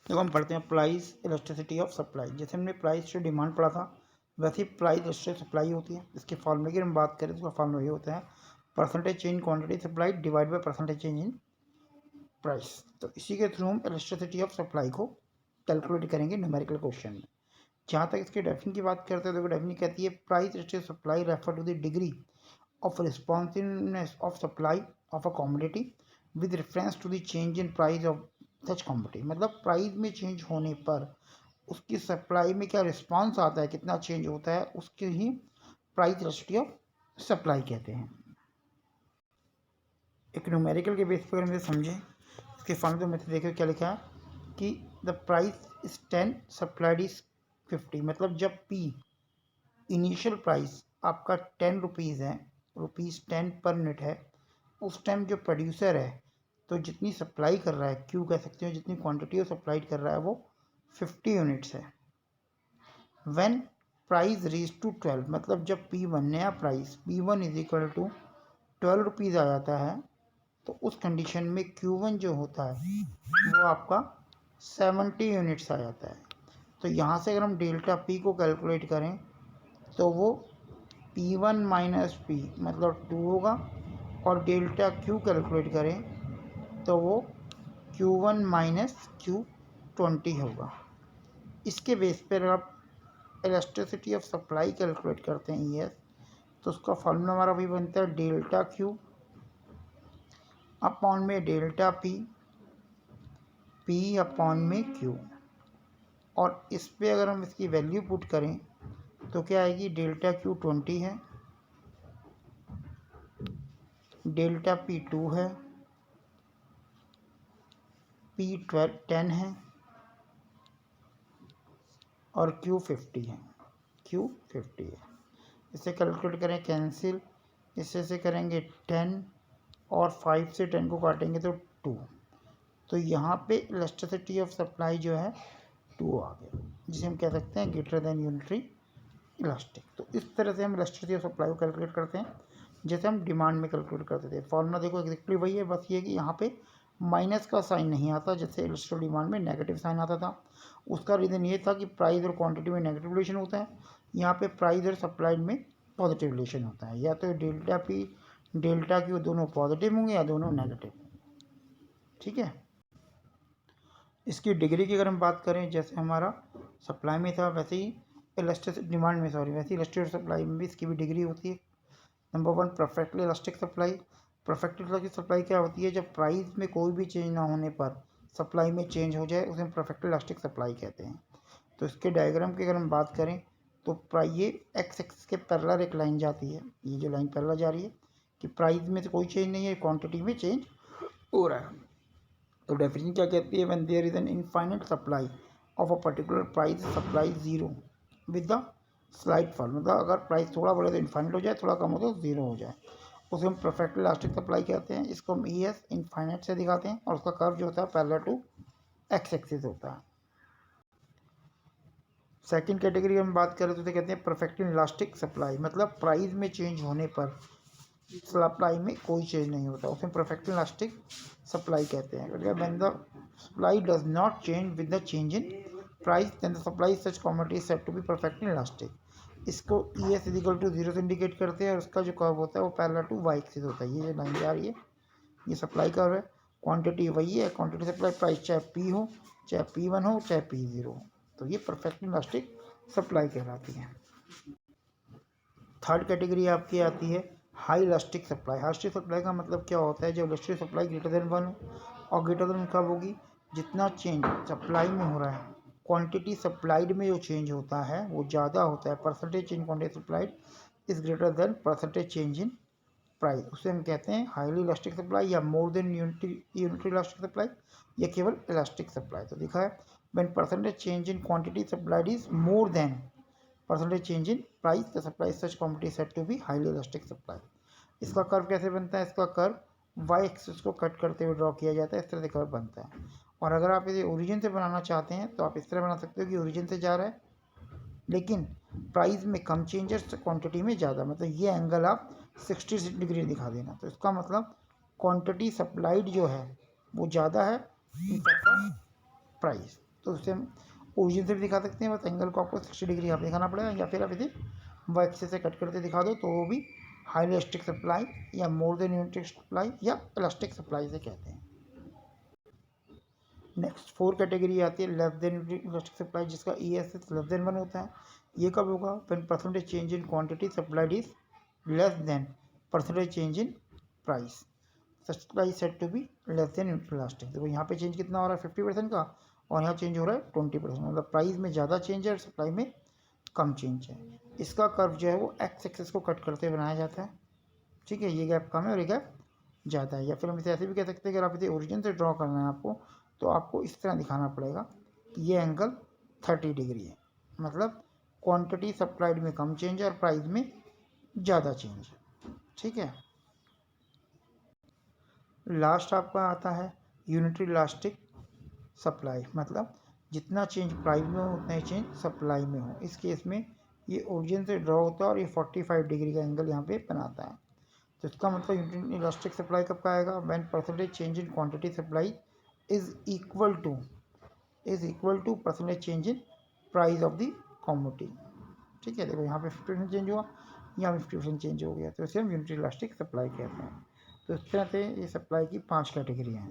देखो हम पढ़ते हैं प्राइस इलास्टिसिटी ऑफ सप्लाई। जैसे हमने प्राइस से डिमांड पढ़ा था, वैसे ही प्राइस इलास्टिसिटी सप्लाई होती है। इसके फॉर्मूले की हम बात करें तो उसका फॉर्मूला ये होता है percentage change quantity supply divide by percentage change in price. तो इसी के थ्रू हम इलास्टिसिटी ऑफ सप्लाई को कैलकुलेट करेंगे न्यूमेरिकल क्वेश्चन में। जहाँ तक इसके डेफिनेशन की बात करते हैं तो डेफिनेशन कहती है price elasticity supply refer to the degree of responsiveness of supply of a commodity with reference to the change in price of such commodity. मतलब प्राइस में चेंज होने पर उसकी सप्लाई में क्या रिस्पांस आता है, कितना चेंज होता है, उसके ही प्राइस इलास्टिसिटी ऑफ सप्लाई कहते हैं। एक न्यूमेरिकल के बेस पर हम इसे समझें, इसके फॉर्मूले में देखिए क्या लिखा है कि the price is 10 supplied is 50। मतलब जब पी इनिशियल प्राइस आपका 10 रुपीज़ है, रुपीज़ 10 पर यूनिट है, उस टाइम जो प्रोड्यूसर है तो जितनी सप्लाई कर रहा है, क्यू कह सकते हो, जितनी क्वांटिटी वो सप्लाइड कर रहा है वो 50 यूनिट्स है। व्हेन प्राइस रीच टू 12, मतलब जब P1 नया price P1 is equal to 12 rupees आ जाता है तो उस कंडीशन में Q1 जो होता है वो आपका 70 यूनिट्स आ जाता है। तो यहाँ से अगर हम डेल्टा P को कैलकुलेट करें तो वो P1 माइनस P मतलब 2 होगा, और डेल्टा Q कैलकुलेट करें तो वो Q1 माइनस Q20 होगा। इसके बेस पर आप इलास्टिसिटी ऑफ सप्लाई कैलकुलेट करते हैं ES, तो उसका फॉर्मूला हमारा भी बनता है डेल्टा Q अपॉन में डेल्टा P अपॉन में Q। और इस पे अगर हम इसकी वैल्यू पुट करें तो क्या आएगी, डेल्टा Q 20 है, डेल्टा P 2 है, P 10 है और Q 50 है। इसे कैलकुलेट करें कैंसिल, इससे से करेंगे 10 और 5 से 10 को काटेंगे तो 2। तो यहाँ पे इलास्टिसिटी ऑफ सप्लाई जो है 2 आ गया, जिसे हम कह सकते हैं ग्रेटर देन यूनिटरी इलास्टिक। तो इस तरह से हम इलास्टिसिटी ऑफ सप्लाई को कैलकुलेट करते हैं जैसे हम डिमांड में कैलकुलेट करते थे। फॉर्मूला देखो एक्जैक्टली वही है, बस ये कि यहाँ पे माइनस का साइन नहीं आता, जैसे इलास्टिक डिमांड में नेगेटिव साइन आता था। उसका रीज़न ये था कि प्राइस और क्वांटिटी में नेगेटिव रिलेशन होता है, यहाँ पे प्राइस और सप्लाई में पॉजिटिव रिलेशन होता है। या तो डेल्टा P डेल्टा Q दोनों पॉजिटिव होंगे या दोनों नेगेटिव। ठीक है। इसकी डिग्री की अगर हम बात करें, जैसे हमारा सप्लाई में था वैसे ही इलास्टिक डिमांड में वैसे ही इलास्टिक सप्लाई में भी इसकी भी डिग्री होती है। Number 1 perfectly elastic supply. Perfectly elastic supply क्या होती है, जब प्राइस में कोई भी चेंज ना होने पर सप्लाई में चेंज हो जाए, उसे हम परफेक्टली इलास्टिक सप्लाई कहते हैं। तो इसके डायग्राम की अगर हम बात करें तो ये एक्स एक्सिस के पैरेलल एक लाइन जाती है, ये जो लाइन पैरेलल जा रही है कि प्राइस में तो कोई चेंज नहीं है, क्वांटिटी में चेंज हो रहा है। तो डेफिनेशन क्या कहती है, when there is an infinite supply of a particular price supply zero with the slide fall. मतलब अगर प्राइस थोड़ा बढ़े तो इनफाइनाइट हो जाए, थोड़ा कम हो तो जीरो हो जाए, उसे हम परफेक्ट इलास्टिक सप्लाई कहते हैं। इसको हम ES इनफाइनाइट से दिखाते हैं और उसका कर्व जो होता है पैरेलल टू एक्स एक्सिस होता है। सेकंड कैटेगरी हम बात करें तो उसे कहते हैं परफेक्ट इलास्टिक सप्लाई। मतलब प्राइस में चेंज होने पर सप्लाई में कोई चेंज नहीं होता, उसे परफेक्ट इलास्टिक सप्लाई कहते हैं। अगर when the supply does not change with the change in price then the supply such commodity is said to be perfect elastic. इसको ES इक्वल टू 0 से इंडिकेट करते हैं और उसका जो कर्व होता है वो पैरेलल टू Y एक्सिस होता है। ये जो लाइन जा रही है ये सप्लाई कर्व है, क्वांटिटी वही है, क्वांटिटी सप्लाई प्राइस चाहे P हो, चाहे P1 हो, चाहे P0 हो, तो ये परफेक्ट इलास्टिक सप्लाई कहलाती है। थर्ड कैटेगरी आपकी आती है high elastic supply. High elastic supply का मतलब क्या होता है, जब इलास्टिक सप्लाई ग्रेटर देन 1 हो, और ग्रेटर देन कब होगी, जितना चेंज सप्लाई में हो रहा है, क्वांटिटी सप्लाइड में जो चेंज होता है वो ज़्यादा होता है, percentage change quantity supplied is greater than percentage change in price, उसे हम कहते हैं हाईली इलास्टिक सप्लाई या more than unitary elastic supply या केवल इलास्टिक सप्लाई। तो दिखा है when percentage change in quantity supplied is more than percentage change in price the supply such quantity said to be highly elastic supply. इसका curve कैसे बनता है, इसका कर्व वाई एक्सिस को कट करते हुए ड्रॉ किया जाता है, इस तरह से कर्व बनता है। और अगर आप इसे ओरिजिन से बनाना चाहते हैं तो आप इस तरह बना सकते हो कि ओरिजिन से जा रहा है लेकिन प्राइस में कम चेंजेस क्वांटिटी में ज़्यादा, मतलब ये एंगल आप 60 डिग्री दिखा देना। तो इसका मतलब क्वांटिटी सप्लाइड जो है वो ज़्यादा है इन प्राइस। तो उससे हम ओरिजिन से भी दिखा सकते हैं, बस एंगल को आपको 60 डिग्री यहाँ पे दिखाना पड़ेगा, या फिर आप इसे वाई एक्सिस से कट करके दिखा दो तो वो भी हाई इलास्टिक सप्लाई या मोर देन यूनिट सप्लाई या इलास्टिक सप्लाई से कहते हैं। नेक्स्ट 4 कैटेगरी आती है लेस देन इलास्टिक सप्लाई, जिसका ESS लेस देन 1 होता है। ये कब होगा? When percentage change in quantity supplied is less than percentage change in price, supply set to be less than elastic. देखो यहाँ पे चेंज कितना हो रहा है 50% का, और यहाँ चेंज हो रहा है 20%, मतलब प्राइस में ज़्यादा चेंज है और सप्लाई में कम चेंज है। इसका कर्व जो है वो एक्स एक्सिस को कट करते बनाया जाता है, ठीक है। ये गैप कम है और ये गैप ज़्यादा है। या फिर हम इसे ऐसे भी कह सकते हैं कि अगर आप इसे ओरिजिन से ड्रॉ करना है आपको, तो आपको इस तरह दिखाना पड़ेगा कि ये एंगल 30 डिग्री है, मतलब क्वांटिटी सप्लाइड में कम चेंज है और प्राइस में ज़्यादा चेंज है, ठीक है। लास्ट आपका आता है यूनिटरी इलास्टिक सप्लाई, मतलब जितना चेंज प्राइस में हो उतना ही चेंज सप्लाई में हो। इस केस में ये ओरिजिन से ड्रॉ होता है और ये 45 डिग्री का एंगल यहाँ पे बनाता है। तो इसका मतलब यूनिट इलास्टिक सप्लाई कब का आएगा? When percentage change in quantity supply is equal to percentage change in price of the commodity, ठीक है। देखो यहाँ पे 50% चेंज हुआ, यहाँ पे 50% चेंज हो गया, तो इसे हम यूनिट इलास्टिक सप्लाई कहते हैं। तो इस तरह से ये सप्लाई की 5 कैटेगरी हैं।